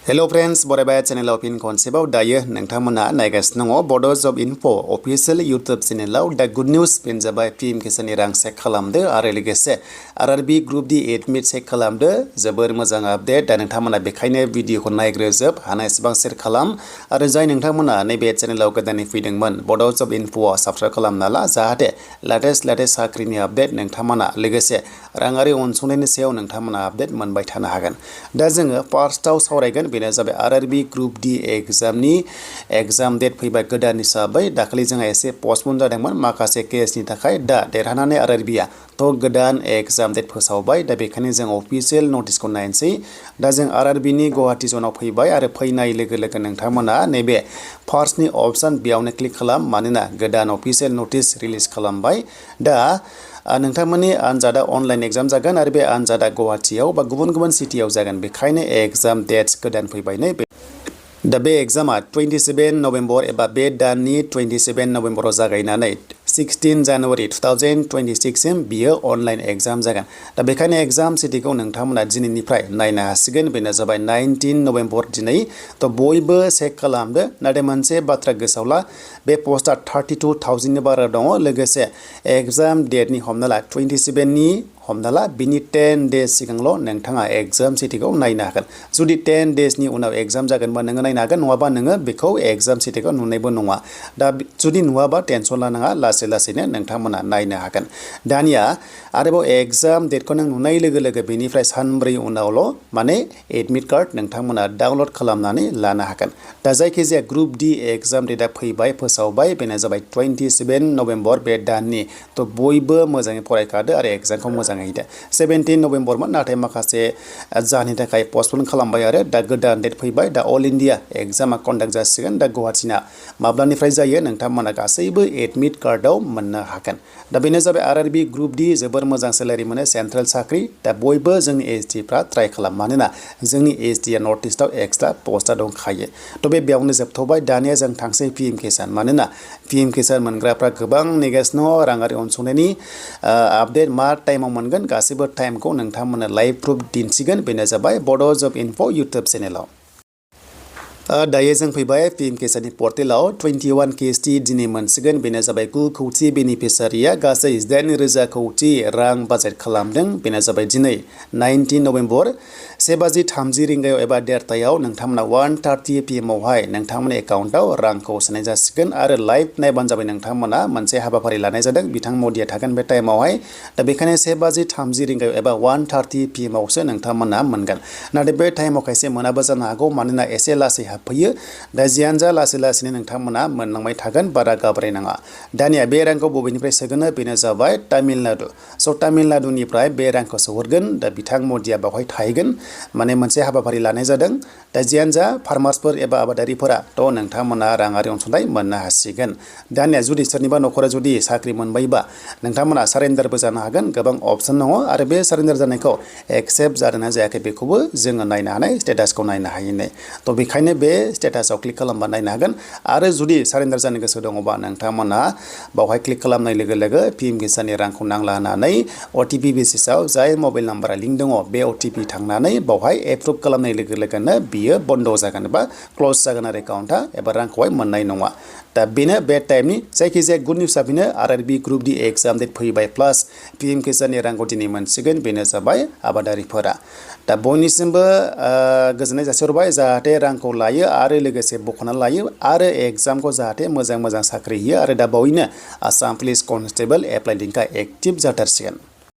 hello friends बरायबाय चैनलाव फिन खनसेबाव दायो नोंथांमोना नायगासिनो दङ बड' जब इनफो अफिशियल यूट्यूब चैनलाव दा गुड न्यूज फिन जाबाय पीएम किसाननि रां चेक खालामदो आरो लोगोसे RRB group D admit check खालामदो जोबोर मोजां आपडेट दा नोंथांमोना बेखायनो भिडिअखौ नायग्रोजोब हानायसेबां शेयार खालाम आरो जाय नोंथांमोना नैबे चैनलाव गोदानै फैदोंमोन बड' जब इनफोआव साबस्क्राइब खालामना ला जाहाथे लेटेस्ट साख्रिनि आपडेट नोंथांमोना लोगोसे राङारि अनसुंथाइनि सायाव नोंथांमोना आपडेट मोनबाय थानो हागोन दा जोङो फार्स्टआव सावरायगोन बेनो जाबाय RRB group D exam date फैबाय गोदान हिसाबै दाखालि जोंहा एसे पस्टपन जादोंमोन माखासे केसनि थाखाय दा देरहानानै आरआरबीआ तो गोदान एग्जाम डेट फोसावबाय दा बेखायनो जों अफिशियल नटिसखौ नायनोसै दा जों आरआरबीनि गुवाहाटी जनाव फैबाय आरो फैनाय लोगो लोगो नोंथांमोना नैबे फार्स्टनि अपशन बेयावनो क्लिक खालाम मानोना गोदान अफिशियल नटिस रिलिज खालामबाय दा नोंथांमोननि आनजादा अनलाइन एग्जाम जागोन आरो बे आनजादा गुवाहाटीयाव बा गुबुन गुबुन सिटियाव जागोन बेखायनो एग्जाम डेट्स गोदान फैबाय नै दा बे एग्जामा 27 नभेम्बर एबा बे दाननि 27 नभेम्बराव जागायनानै 16 जानुवारि 2026 सिम बियो अनलाइन एग्जाम जागोन दा बेखायनो एग्जाम सिटिखौ नोंथांमोना दिनैनिफ्राय नायनो हासिगोन बेनो जाबाय 19 नभेम्बर दिनै तो बयबो चेक खालामदो नाथाय मोनसे बाथ्रा गोसोआव ला बे पस्टआ 32,000 नि बारा दङ लोगोसे एग्जाम डेटनि हमना ला 27 नि हमना ला बिनि 10 डेज सिगांल' नोंथाङा एग्जाम सिटिखौ नायनो हागोन जुदि 10 डेजनि उनाव एग्जाम जागोनबा नोङो नायनो हागोन नङाबा नोङो बेखौ एग्जाम सिटिखौ नुनायबो नङा दा जुदि नुवाबा टेनसन लानाङा लासैनो नोंथांमोना नायनो हागोन दानिया आरोबाव एग्जाम डेटखौ नों नुनाय लोगो लोगो बेनिफ्राय सानब्रै उनावल' माने एडमिट कार्ड नोंथांमोना डाउनलड खालामनानै लानो हागोन दा जायखिजाया ग्रुप डी एग्जाम डेटआ फैबाय फोसावबाय बेनो जाबाय 27 नभेम्बर बे दाननि तो बयबो मोजाङै फरायखादो आरो एग्जामखौ मोजां 17 नभेम्बरमोन नाथाय माखासे जाहोननि थाखाय पस्टपन खालामबाय आरो दा गोदान डेट फैबाय दा अल इन्डिया एग्जामा कन्डाक्ट जासिगोन दा गुवाहाटीना माब्लानिफ्राय जायो नोंथांमोना गासैबो एडमिट कार्डआव मोननो हागोन दा बेनो जाबाय आरआरबी ग्रुप डी जोबोर मोजां सेलारि मोनो सेन्ट्रेल साख्रि दा बयबो जोंनि एसटिफ्रा ट्राइ खालाम मानोना जोंनि एसटिआ नर्थ इस्टआव एक्सट्रा पस्टआ दंखायो तो बेयावनो जोबथ'बाय दानिया जों थांसै पीएम किसान मानोना पीएम किसान मोनग्राफ्रा गोबां नेगासिनो राङारि अनसुंथाइनि आपडेट मा टाइमाव मोनगोन गासैबो टाइमखौ नोंथांमोना लाइभ प्रुफ दिन्थिगोन बेनो जाबाय बड' जब इनफो यूट्यूब चैनलाव दायो जों फैबाय पीएम किसाननि पर्टेलाव 21 केएसटि दिनै मोनसिगोन बेनो जाबाय 9 कौटि बेनिफिसारिया गासै 8,000 कौटि रां बाजेट खालामदों बेनो जाबाय दिनै 19 नभेम्बर 1:30 रिंगायाव एबा 1:30 नोंथांमोना 1:30 PM आवहाय नोंथांमोननि एकाउन्टआव रांखौ सोनाय जासिगोन आरो लाइभ नायबानो जाबाय नोंथांमोना मोनसे हाबाफारि लानाय जादों बिथां मदिया थागोन बे टाइमावहाय दा बेखायनो 1:30 रिंगायाव एबा 1:30 PM आवसो नोंथांमोना मोनगोन नाथाय बे टाइमाव खायसे मोनाबो जानो हागौ मानोना एसे लासै फैयो दा जियानो जा लासैनो नोंथांमोना मोनलांबाय थागोन बारा गाब्रायनाङा दानिया बे रांखौ बबेनिफ्राय सोगोन बेनो जाबाय तामिलनाडु स' तामिलनाडुनिफ्राय बे रांखौ सोहरगोन दा बिथां मदिया बेवहाय थाहैगोन माने मोनसे हाबाफारि लानाय जादों दा जियानो जा फार्मार्सफोर एबा आबादारिफोरा थ' नोंथांमोना राङारि अनसुंथाइ मोननो हासिगोन दानिया जुदि सोरनिबा न'खरा जुदि साख्रि मोनबायबा नोंथांमोना सारेन्डारबो जानो हागोन गोबां अपसन दङ आरो बे सारेन्डार जानायखौ एक्सेप्ट जादोंना जायाखै बेखौबो जोङो नायनो हानाय स्टेटासखौ नायनो हायो थ' बेखायनो बे स्टेटासाव क्लिक खालामबा नायनो हागोन आरो जुदि सारेन्डार जानो गोसो दङबा नोंथांमोना बावहाय क्लिक खालामनाय लोगो लोगो पीएम किसाननि रांखौ नांला होनानै ओटिपि बेसिसाव जाय मबाइल नाम्बारा लिंक दङ बे ओटिपि थांनानै बावहाय एप्रुभ खालामनाय लोगो लोगोनो बियो बन्द जागोन बा क्ल'ज जागोन आरो एकाउन्टआ एबा रांखौहाय मोननाय नङा दा बेनो बे टाइमनि जायखिजाया गुड निउसआ बेनो RRB group D exam date फैबाय प्लास पीएम किसाननि रांखौ दिनै मोनसिगोन बेनो जाबाय आबादारिफोरा दा बयनिसिमबो गोजोननाय जासिहरबाय जाहाथे रांखौ लायो आरो लोगोसे बख'ना लायो आरो एग्जामखौ जाहाथे मोजां साख्रि होयो आरो दा बावैनो आसाम पुलिस कनस्टेबल एप्लाइ लिंकआ एक्टिभ जाथारसिगोन